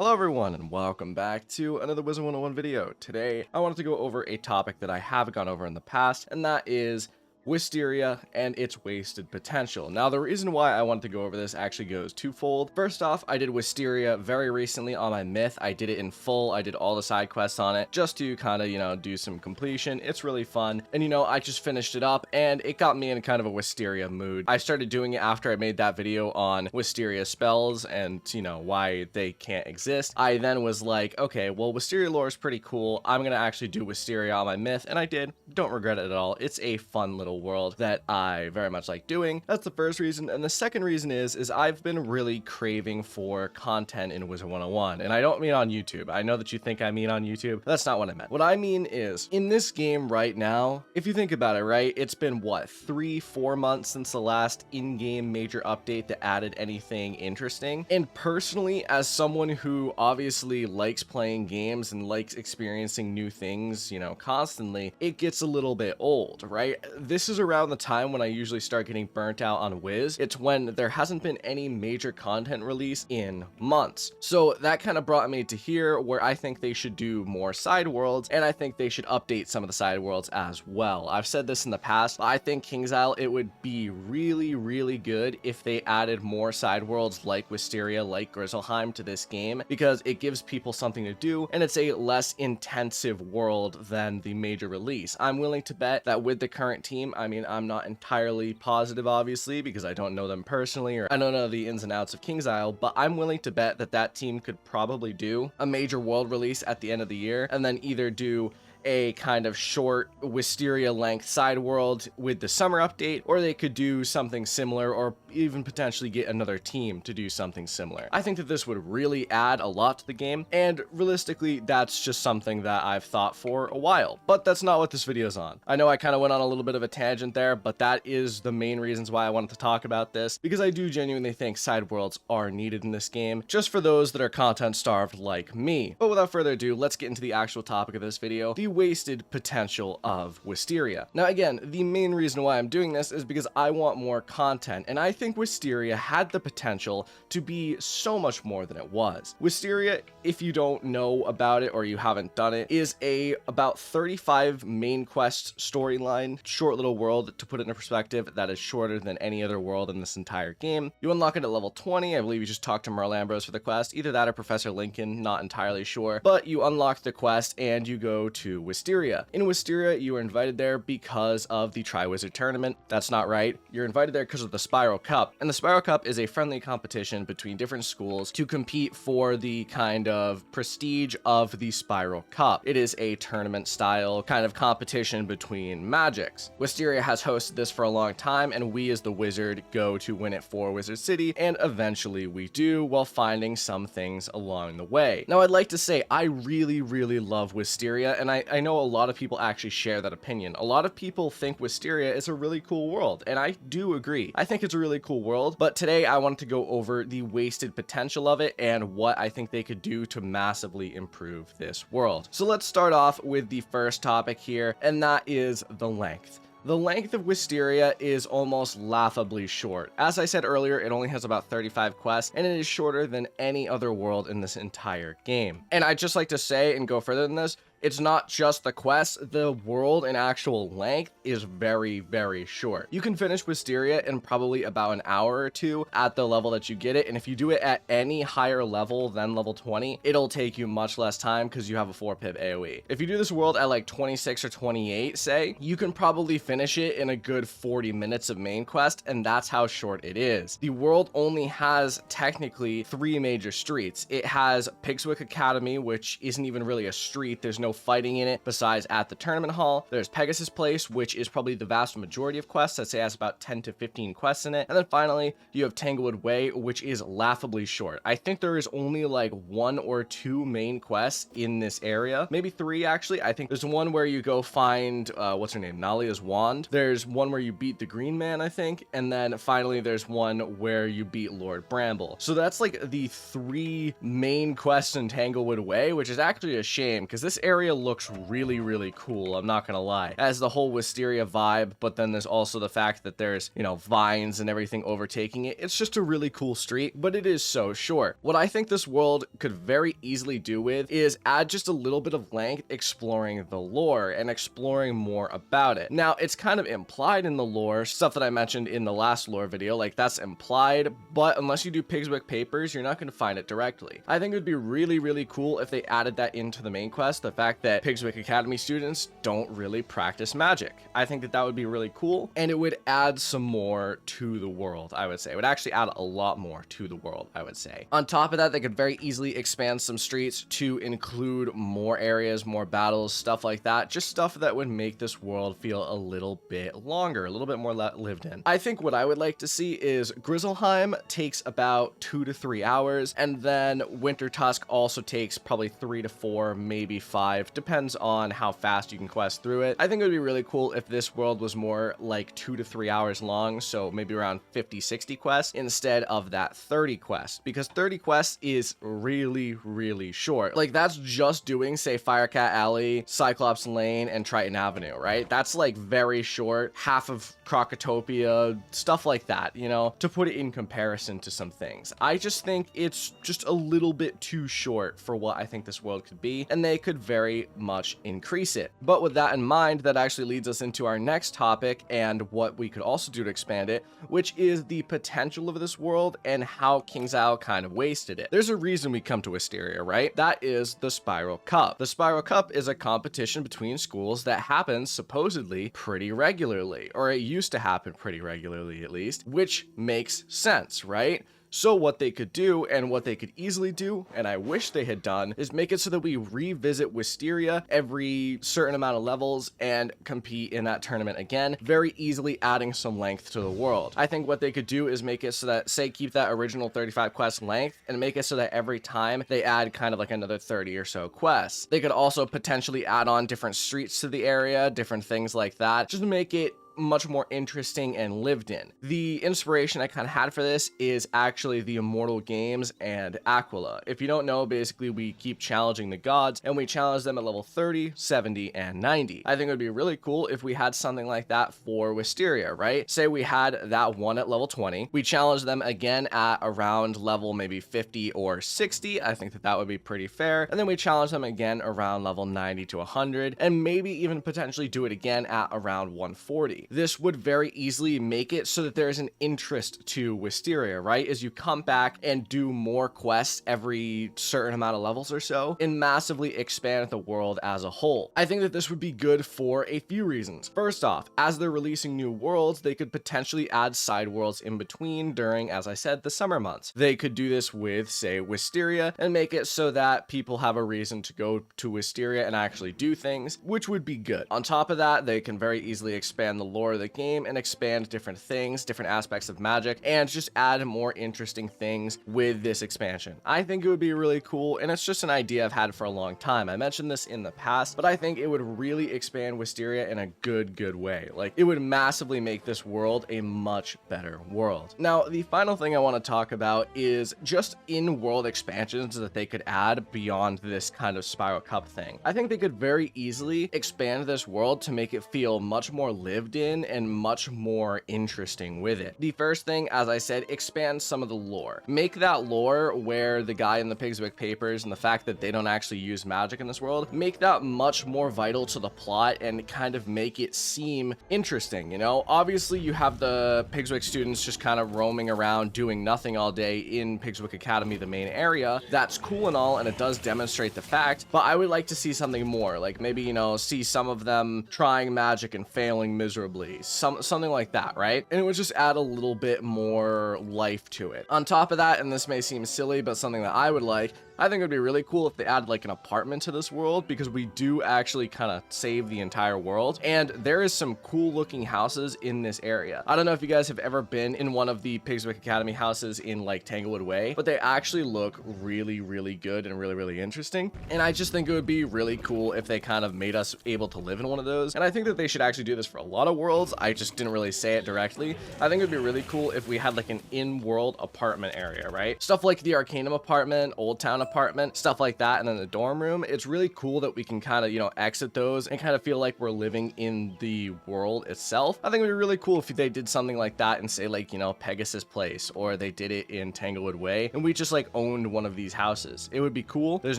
Hello everyone and welcome back to another Wizard101 video. Today I wanted to go over a topic that I have gone over in the past, and that is Wysteria and its wasted potential. Now the reason why I wanted to go over this actually goes twofold. First off, I did Wysteria very recently on my myth. I did it in full. I did all the side quests on it just to kind of, do some completion. It's really fun. And I just finished it up and it got me in kind of a Wysteria mood. I started doing it after I made that video on Wysteria spells and, why they can't exist. I then was like, okay, well, Wysteria lore is pretty cool. I'm going to actually do Wysteria on my myth, and I did. Don't regret it at all. It's a fun little world that I very much like doing. That's the first reason. And the second reason is I've been really craving for content in Wizard101. And I don't mean on YouTube. I know that you think I mean on YouTube. That's not what I meant. What I mean is in this game right now, if you think about it, right, it's been what, 3-4 months since the last in-game major update that added anything interesting. And personally, as someone who obviously likes playing games and likes experiencing new things, constantly, it gets a little bit old, right? This is around the time when I usually start getting burnt out on Wiz. It's when there hasn't been any major content release in months. So that kind of brought me to here where I think they should do more side worlds, and I think they should update some of the side worlds as well. I've said this in the past, but I think King's Isle, it would be really, really good if they added more side worlds like Wysteria, like Grizzleheim to this game, because it gives people something to do, and it's a less intensive world than the major release. I'm willing to bet that with the current team, I mean, I'm not entirely positive, obviously, because I don't know them personally, or I don't know the ins and outs of King's Isle, but I'm willing to bet that that team could probably do a major world release at the end of the year, and then either do a kind of short Wysteria length side world with the summer update, or they could do something similar, or even potentially get another team to do something similar. I think that this would really add a lot to the game, and realistically, that's just something that I've thought for a while, but that's not what this video is on. I know I kind of went on a little bit of a tangent there, but that is the main reasons why I wanted to talk about this, because I do genuinely think side worlds are needed in this game, just for those that are content starved like me. But without further ado, let's get into the actual topic of this video, the wasted potential of Wysteria. Now again, the main reason why I'm doing this is because I want more content, and I think Wysteria had the potential to be so much more than it was. Wysteria, if you don't know about it or you haven't done it, is a about 35 main quest storyline, short little world, to put it in perspective, that is shorter than any other world in this entire game. You unlock it at level 20, I believe you just talk to Merle Ambrose for the quest, either that or Professor Lincoln, not entirely sure, but you unlock the quest and you go to Wysteria. In Wysteria, you are invited there because of the Triwizard Tournament. That's not right. You're invited there because of the Spiral Cup, and the Spiral Cup is a friendly competition between different schools to compete for the kind of prestige of the Spiral Cup. It is a tournament style kind of competition between magics. Wysteria has hosted this for a long time, and we as the Wizard go to win it for Wizard City, and eventually we do, while finding some things along the way. Now I'd like to say I really, really love Wysteria, and I know a lot of people actually share that opinion. A lot of people think Wysteria is a really cool world, and I do agree. I think it's a really cool world, but today I wanted to go over the wasted potential of it and what I think they could do to massively improve this world. So let's start off with the first topic here, and that is the length. The length of Wysteria is almost laughably short. As I said earlier, it only has about 35 quests, and it is shorter than any other world in this entire game. And I'd just like to say and go further than this, it's not just the quests, the world in actual length is very, very short. You can finish Wysteria in probably about an hour or two at the level that you get it, and if you do it at any higher level than level 20, it'll take you much less time because you have a 4-pip AoE. If you do this world at like 26 or 28, say, you can probably finish it in a good 40 minutes of main quest, and that's how short it is. The world only has technically 3 major streets. It has Pigswick Academy, which isn't even really a street. There's no fighting in it besides at the tournament hall. There's Pegasus Place, which is probably the vast majority of quests. I'd say it has about 10 to 15 quests in it. And then finally, you have Tanglewood Way, which is laughably short. I think there is only like 1 or 2 main quests in this area. Maybe 3, actually. I think there's one where you go find, what's her name? Nalia's wand. There's one where you beat the Green Man, I think. And then finally, there's one where you beat Lord Bramble. So that's like the 3 main quests in Tanglewood Way, which is actually a shame because this area area looks really, really cool, I'm not gonna lie. It has the whole Wysteria vibe, but then there's also the fact that there's, you know, vines and everything overtaking it. It's just a really cool street, but it is so short. What I think this world could very easily do with is add just a little bit of length exploring the lore and exploring more about it. Now, it's kind of implied in the lore, stuff that I mentioned in the last lore video, like that's implied, but unless you do Pigswick papers, you're not going to find it directly. I think it would be really, really cool if they added that into the main quest, the fact that Pigswick Academy students don't really practice magic. I think that that would be really cool, and it would add some more to the world, I would say. It would actually add a lot more to the world, I would say. On top of that, they could very easily expand some streets to include more areas, more battles, stuff like that. Just stuff that would make this world feel a little bit longer, a little bit more lived in. I think what I would like to see is Grizzleheim takes about 2 to 3 hours, and then Wintertusk also takes probably 3 to 4, maybe 5, depends on how fast you can quest through it. I think it would be really cool if this world was more like 2 to 3 hours long, so maybe around 50, 60 quests instead of that 30 quests, because 30 quests is really, really short. Like, that's just doing, say, Firecat Alley, Cyclops Lane, and Triton Avenue, right? That's like very short, half of Crocotopia, stuff like that, you know, to put it in comparison to some things. I just think it's just a little bit too short for what I think this world could be, and they could very much increase it. But with that in mind, that actually leads us into our next topic and what we could also do to expand it, which is the potential of this world and how KingsIsle kind of wasted it. There's a reason we come to Wysteria, right? That is the Spiral Cup. The Spiral Cup is a competition between schools that happens supposedly pretty regularly, or it used to happen pretty regularly at least, which makes sense, right? So what they could do, and what they could easily do, and I wish they had done, is make it so that we revisit Wysteria every certain amount of levels and compete in that tournament again, very easily adding some length to the world. I think what they could do is make it so that, say, keep that original 35 quest length, and make it so that every time they add kind of like another 30 or so quests. They could also potentially add on different streets to the area, different things like that, just to make it much more interesting and lived in. The inspiration I kind of had for this is actually the Immortal Games and Aquila. If you don't know, basically we keep challenging the gods, and we challenge them at level 30, 70, and 90. I think it would be really cool if we had something like that for Wysteria, right? Say we had that one at level 20, we challenge them again at around level maybe 50 or 60. I think that that would be pretty fair. And then we challenge them again around level 90 to 100, and maybe even potentially do it again at around 140. This would very easily make it so that there's an interest to Wysteria, right? As you come back and do more quests every certain amount of levels or so, and massively expand the world as a whole. I think that this would be good for a few reasons. First off, as they're releasing new worlds, they could potentially add side worlds in between during, as I said, the summer months. They could do this with, say, Wysteria, and make it so that people have a reason to go to Wysteria and actually do things, which would be good. On top of that, they can very easily expand the lore of the game and expand different things, different aspects of magic, and just add more interesting things with this expansion. I think it would be really cool, and it's just an idea I've had for a long time. I mentioned this in the past, but I think it would really expand Wysteria in a good way. Like, it would massively make this world a much better world. Now, the final thing I want to talk about is just in-world expansions that they could add beyond this kind of Spiral Cup thing. I think they could very easily expand this world to make it feel much more lived in and much more interesting with it. The first thing, as I said, expand some of the lore. Make that lore where the guy in the Pigswick papers and the fact that they don't actually use magic in this world, make that much more vital to the plot and kind of make it seem interesting, you know? Obviously, you have the Pigswick students just kind of roaming around doing nothing all day in Pigswick Academy, the main area. That's cool and all, and it does demonstrate the fact, but I would like to see something more, like maybe, you know, see some of them trying magic and failing miserably, something like that, right? And it would just add a little bit more life to it. On top of that, and this may seem silly, but something that I would like, I think it would be really cool if they added like an apartment to this world, because we do actually kind of save the entire world, and there is some cool looking houses in this area. I don't know if you guys have ever been in one of the Pigswick Academy houses in like Tanglewood Way, but they actually look really good and really interesting, and I just think it would be really cool if they kind of made us able to live in one of those. And I think that they should actually do this for a lot of worlds. I just didn't really say it directly. I think it would be really cool if we had like an in-world apartment area, right? Stuff like the Arcanum apartment, Old Town apartment, stuff like that, and then the dorm room. It's really cool that we can kind of, you know, exit those and kind of feel like we're living in the world itself. I think it would be really cool if they did something like that and say, like, you know, Pegasus Place, or they did it in Tanglewood Way, and we just like owned one of these houses. It would be cool. There's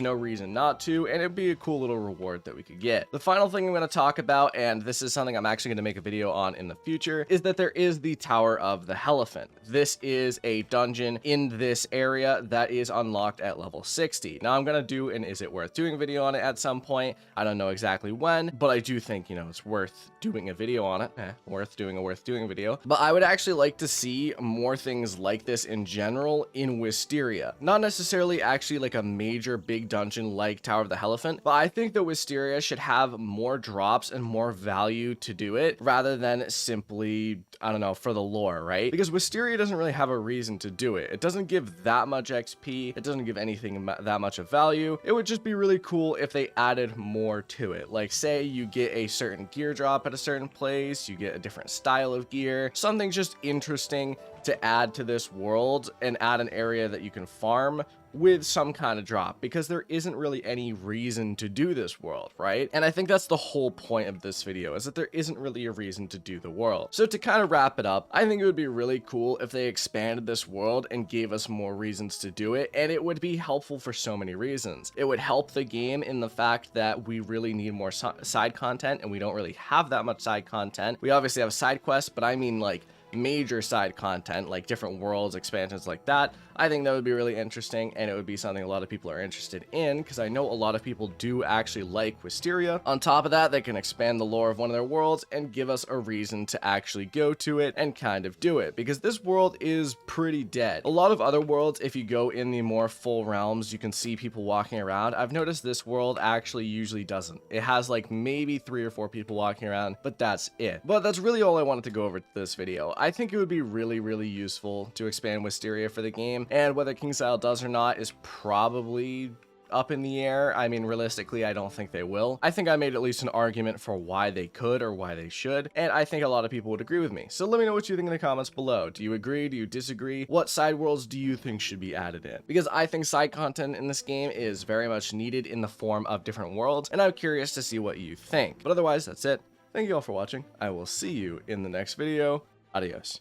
no reason not to, and it'd be a cool little reward that we could get. The final thing I'm going to talk about, and this is something I'm actually going to make a video on in the future, is that there is the Tower of the Elephant. This is a dungeon in this area that is unlocked at level 60. Now I'm going to do an is it worth doing video on it at some point. I don't know exactly when, but I do think, you know, it's worth doing a video on it. Worth doing a video. But I would actually like to see more things like this in general in Wysteria. Not necessarily actually like a major big dungeon like Tower of the Elephant, but I think that Wysteria should have more drops and more value to do it rather than simply, I don't know, for the lore, right? Because Wysteria doesn't really have a reason to do it. It doesn't give that much XP. It doesn't give anything that much of value. It would just be really cool if they added more to it. Like, say you get a certain gear drop at a certain place, you get a different style of gear, something just interesting to add to this world, and add an area that you can farm with some kind of drop, because there isn't really any reason to do this world, right? And I think that's the whole point of this video, is that there isn't really a reason to do the world. So to kind of wrap it up, I think it would be really cool if they expanded this world and gave us more reasons to do it, and it would be helpful for so many reasons. It would help the game in the fact that we really need more side content, and we don't really have that much side content. We obviously have side quests, but I mean like major side content, like different worlds, expansions like that. I think that would be really interesting, and it would be something a lot of people are interested in, because I know a lot of people do actually like Wysteria. On top of that, they can expand the lore of one of their worlds and give us a reason to actually go to it and kind of do it, because this world is pretty dead. A lot of other worlds, if you go in the more full realms, you can see people walking around. I've noticed this world actually usually doesn't. It has like maybe 3 or 4 people walking around, but that's it. But that's really all I wanted to go over this video. I think it would be really useful to expand Wysteria for the game, and whether KingsIsle does or not is probably up in the air. I mean, realistically, I don't think they will. I think I made at least an argument for why they could or why they should, and I think a lot of people would agree with me. So let me know what you think in the comments below. Do you agree? Do you disagree? What side worlds do you think should be added in? Because I think side content in this game is very much needed in the form of different worlds, and I'm curious to see what you think. But otherwise, that's it. Thank you all for watching. I will see you in the next video. Adios.